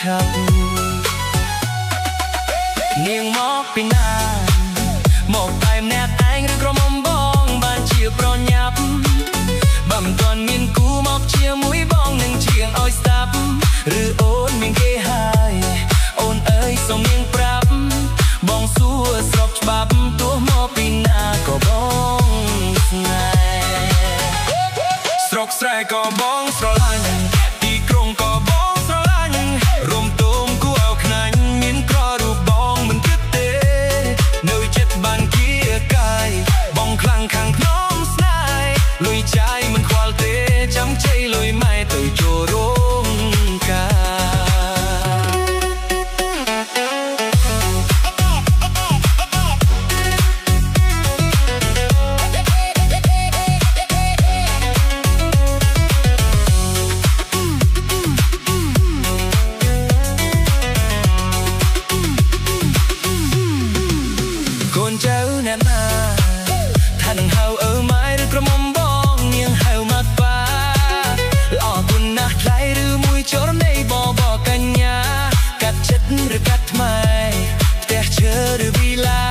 ឆាប់នាងមកពីណាមកតែម្នាក់ឯងឬក្រុមអំបងបានជាប្រញាប់បើមិនទាន់មានគូមកជាមួយបងនឹងជាងឲ្យស្ដាប់ឬអូនមានគេហើយអូនអើយសូមនាងប្រាប់បងសួរស្របច្បាប់ទោះមកពីណាក៏បងស្នេហ៍ស្រុកស្រែក៏បងស្រឡាញ់ទីក្រុងក៏បងស្រឡាញ់រួមទុំគួរឲ្យខ្នាញ់មានក្ររូបបងមិនគិតទេនៅចិត្តបានគៀកាយបងខ្លាំងខាងក្នុងស្នេហ៍លុយចាយមិនខ្វល់ទេចាំជ័យលុយម៉ែទៅចូលរោងការកូនចៅអ្នកណាថានឹងហៅអើម៉ែឬក្រុមអំបងនាងហៅមកប៉ាល្អគុណណាស់ថ្លៃឬមួយចរណីបបកញ្ញាកាត់ចិត្តឬកាត់ថ្មៃផ្ទះឈើឬវីឡា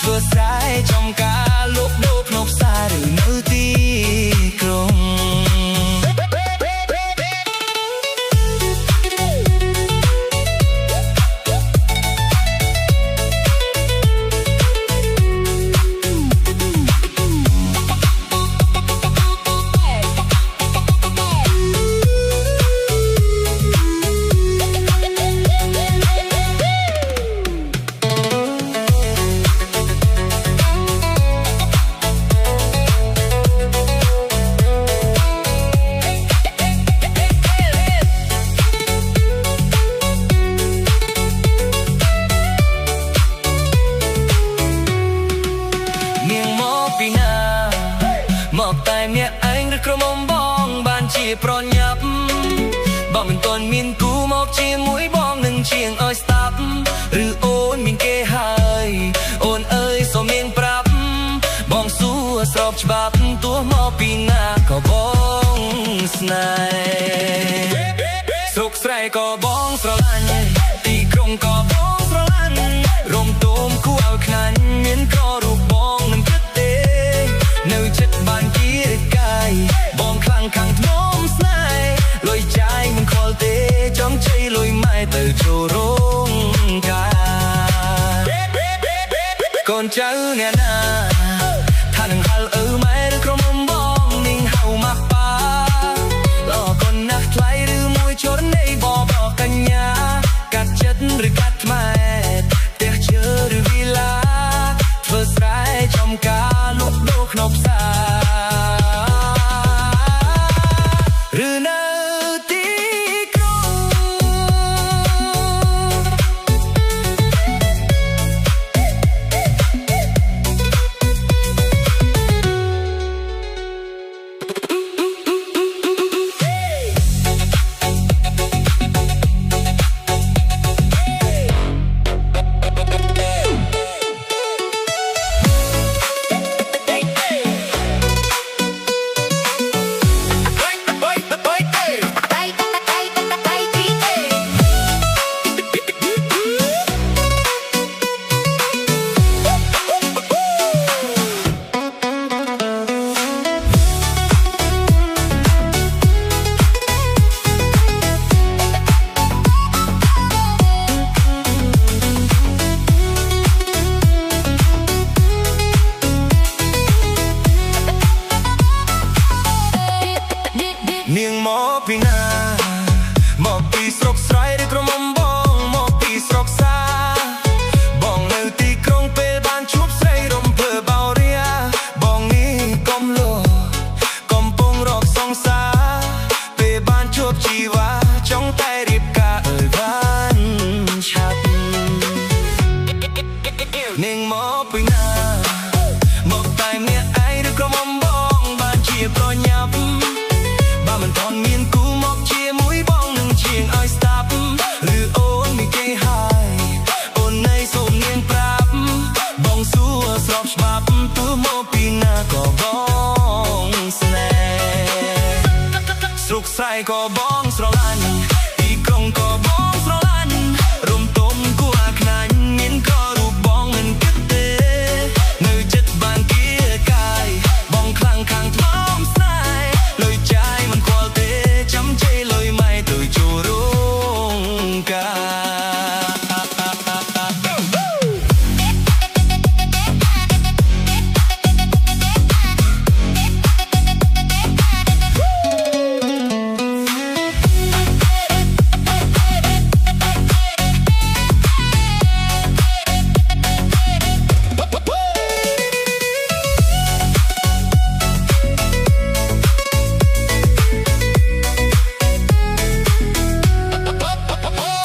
ធ្វើស្រែចំការលក់ដូរក្នុងផ្សារឬនៅទីក្រុងមកតែម្នាក់ឯងឬក្រុមអំបងបានជាប្រញាប់បើមិនទាន់មានគូមកជាមួយបងនឹងជាងឲ្យស្ដាប់ឬអូនមានគេហើយអូនអើយសូមនាងប្រាប់បងសួរស្របច្បាប់ទោះមកពីណាក៏បងស្នេហ៍ស្រុកស្រែក៏បងស្រឡាញ់ទីក្រុងក៏បងស្រឡាញ់រំទុំគួរឲ្យខ្នាញ់មានក្ររូបបងនឹងគិតទេនៅចិត្តបានគៀកាយបងខ្លាំងខាងក្នុងស្នេហ៍លុយចាយមិនខ្វល់ទេចង់ជ័យលុយម៉ែទៅចូលរោងការកូនចៅអ្នកណាថានឹងហៅអើម៉ែឬក្រុមអំបងនាងហៅមកប៉ាល្អគុណណាស់ថ្លៃឬមួយចរណីបបកញ្ញាកាត់ចិត្តឬកាត់ថ្មៃផ្ទះឈើឬវីឡាធ្វើស្រែចំការលក់ដូរក្នុងផ្សារឬនៅទីក្រុង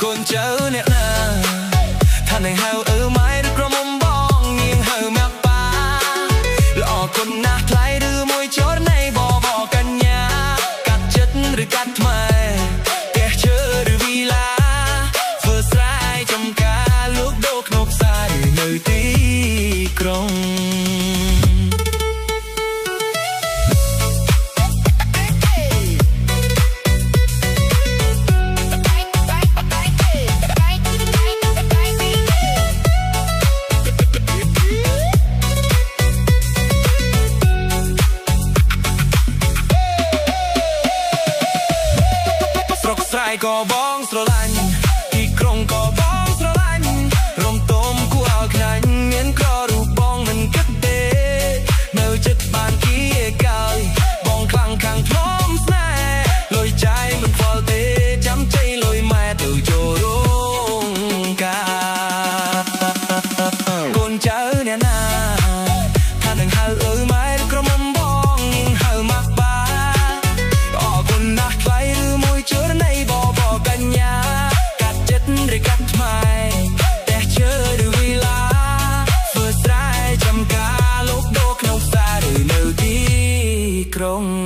កូនចៅអ្នកណាថានឹងហៅម៉ែឬក្រមុំបងនាងហៅមកប៉ាល្អគុណណាស់ថ្លៃឬមួយចរណៃបបកញ្ញាកាត់ចិត្តឬកាត់ថ្មផ្ទះឈើឬវីឡាធ្វើស្រែចំការលក់ដូរក្នុងផ្សារនៅទីក្រុងក៏បងស្រឡាញ់ទីក្រុងក៏បងស្រឡាញ់រំទុំគួរឲ្យខ្លាញ់មានក្ររូបបងមិនគិតទេនៅចិត្តបានគីឯកាយបងខ្លាំងខាងធ្នមស្នេហ៍លុយใจមិនខ្វល់ទេចាំជ័យលុយម៉ែទៅចូលរោងការកូនចៅអ្នកណាថានឹងហៅម៉ែក្រមុំបងនាងហៅមកបាអរគុណណាស់ថ្លៃឬមួយជឿណៃកញ្ញាកាត់ចិត្តឬកាត់ថ្មផ្ទះឈើឬវីឡាធ្វើស្រែចំការលក់ដូរក្នុងផ្សារឬនៅទីក្រុង